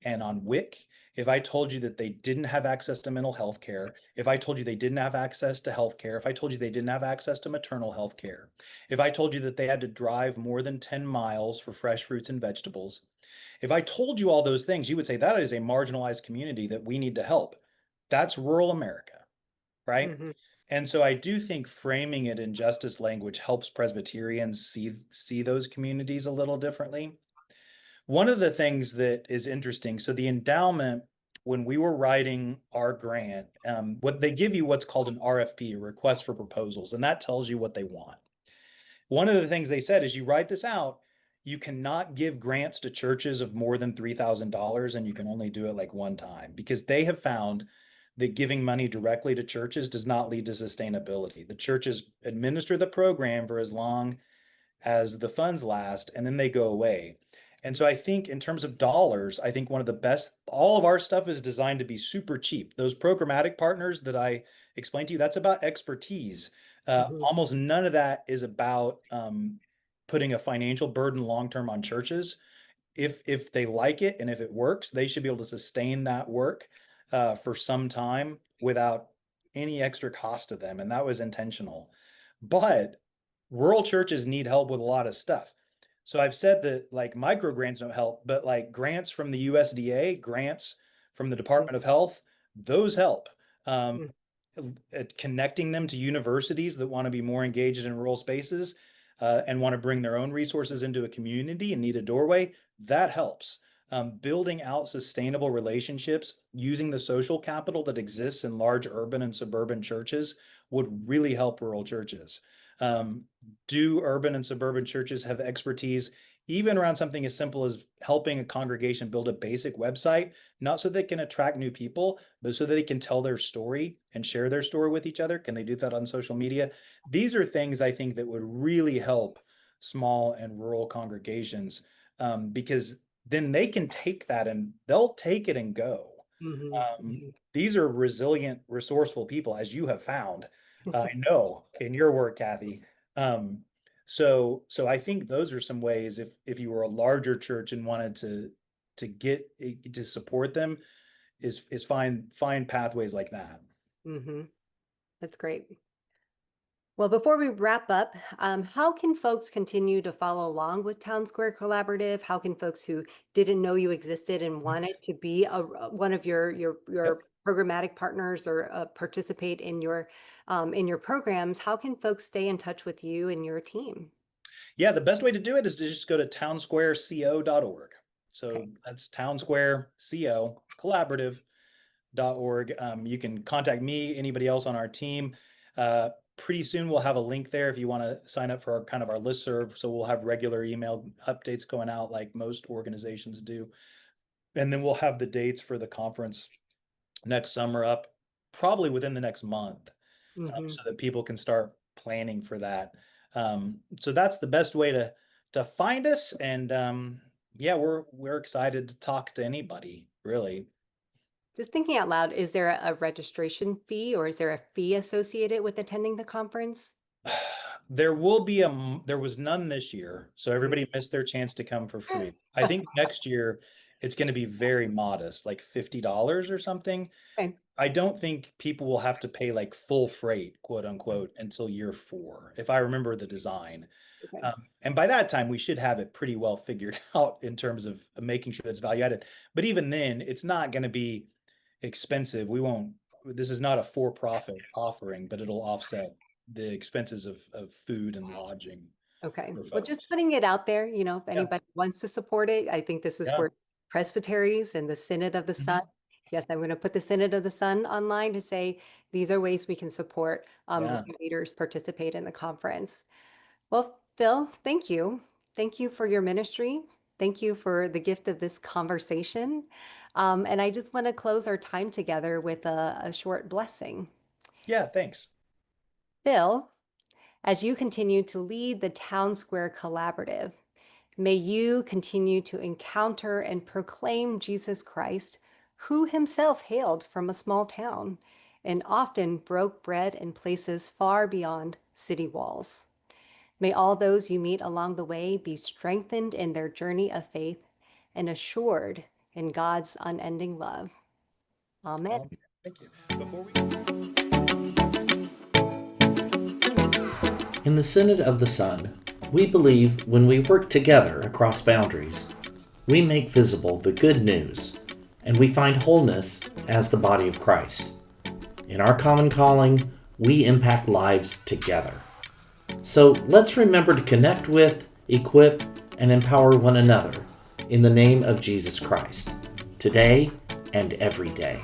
[SPEAKER 3] and on WIC, if I told you that they didn't have access to mental health care, if I told you they didn't have access to health care, if I told you they didn't have access to maternal health care, if I told you that they had to drive more than 10 miles for fresh fruits and vegetables, if I told you all those things, you would say that is a marginalized community that we need to help. That's rural America, right?
[SPEAKER 2] Mhm.
[SPEAKER 3] And so I do think framing it in justice language helps Presbyterians see those communities a little differently. One of the things that is interesting, so the endowment, when we were writing our grant, what they give you what's called an RFP, a request for proposals, and that tells you what they want. One of the things they said is you write this out, you cannot give grants to churches of more than $3,000, and you can only do it like one time, because they have found that giving money directly to churches does not lead to sustainability. The churches administer the program for as long as the funds last, and then they go away. And so I think in terms of dollars, I think one of the best, all of our stuff is designed to be super cheap. Those programmatic partners that I explained to you, that's about expertise.
[SPEAKER 2] Mhm.
[SPEAKER 3] Almost none of that is about putting a financial burden long-term on churches. If they like it and if it works, they should be able to sustain that work for some time without any extra cost to them. And that was intentional. But rural churches need help with a lot of stuff. So I've said that like micro grants don't help, but like grants from the USDA, grants from the Department of Health, those help. Um,
[SPEAKER 2] Mhm.
[SPEAKER 3] Connecting them to universities that want to be more engaged in rural spaces and want to bring their own resources into a community and need a doorway, that helps. Building out sustainable relationships using the social capital that exists in large urban and suburban churches would really help rural churches. Um, do urban and suburban churches have expertise even around something as simple as helping a congregation build a basic website, not so they can attract new people, but so that they can tell their story and share their story with each other? Can they do that on social media? These are things I think that would really help small and rural congregations because then they can take that and they'll take it and go.
[SPEAKER 2] Mhm.
[SPEAKER 3] These are resilient, resourceful people, as you have found. I know in your work, Kathy. Um, so I think those are some ways if you were a larger church and wanted to get to support them is find pathways like that.
[SPEAKER 2] Mhm. That's great. Well, before we wrap up, how can folks continue to follow along with Town Square Collaborative? How can folks who didn't know you existed and wanted to be one of
[SPEAKER 3] Yep.
[SPEAKER 2] your programmatic partners or participate in your programs? How can folks stay in touch with you and your team?
[SPEAKER 3] Yeah, the best way to do it is to just go to townsquareco.org.
[SPEAKER 2] Okay.
[SPEAKER 3] So that's townsquareco collaborative.org. You can contact me, anybody else on our team. Pretty soon we'll have a link there if you want to sign up for our kind of our listserv. So we'll have regular email updates going out like most organizations do. And then we'll have the dates for the conference next summer up probably within the next month
[SPEAKER 2] Hmm.
[SPEAKER 3] so that people can start planning for that. So that's the best way to find us. And yeah, we're excited to talk to anybody, really.
[SPEAKER 2] Just thinking out loud, is there a registration fee or is there a fee associated with attending the conference?
[SPEAKER 3] There was none this year, so everybody missed their chance to come for free. I think next year it's going to be very modest, like $50 or something.
[SPEAKER 2] Okay.
[SPEAKER 3] I don't think people will have to pay like full freight, quote unquote, until year 4, if I remember the design.
[SPEAKER 2] Okay.
[SPEAKER 3] And by that time, we should have it pretty well figured out in terms of making sure that's value added. But even then, it's not going to be expensive. We won't, this is not a for-profit offering, but it'll offset the expenses of food and lodging
[SPEAKER 2] Okay.
[SPEAKER 3] for
[SPEAKER 2] Well,
[SPEAKER 3] folks.
[SPEAKER 2] just putting it out there, if
[SPEAKER 3] Yeah,
[SPEAKER 2] anybody wants to support it, I think this is
[SPEAKER 3] yeah.
[SPEAKER 2] where presbyteries and the Synod of the Sun.
[SPEAKER 3] Mhm.
[SPEAKER 2] Yes, I'm going to put the Synod of the Sun online to say these are ways we can support
[SPEAKER 3] Yeah.
[SPEAKER 2] leaders participate in the conference. Well, Phil, thank you. Thank you for your ministry. Thank you for the gift of this conversation. And I just want to close our time together with a short blessing.
[SPEAKER 3] Yeah, thanks.
[SPEAKER 2] Phil, as you continue to lead the Town Square Collaborative, may you continue to encounter and proclaim Jesus Christ, who himself hailed from a small town and often broke bread in places far beyond city walls. May all those you meet along the way be strengthened in their journey of faith and assured in God's unending love. Amen.
[SPEAKER 3] Thank you. Before we
[SPEAKER 1] In the Synod of the Sun, we believe when we work together across boundaries, we make visible the good news, and we find wholeness as the body of Christ. In our common calling, we impact lives together. So let's remember to connect with, equip, and empower one another
[SPEAKER 4] in the name of Jesus Christ, today and every day.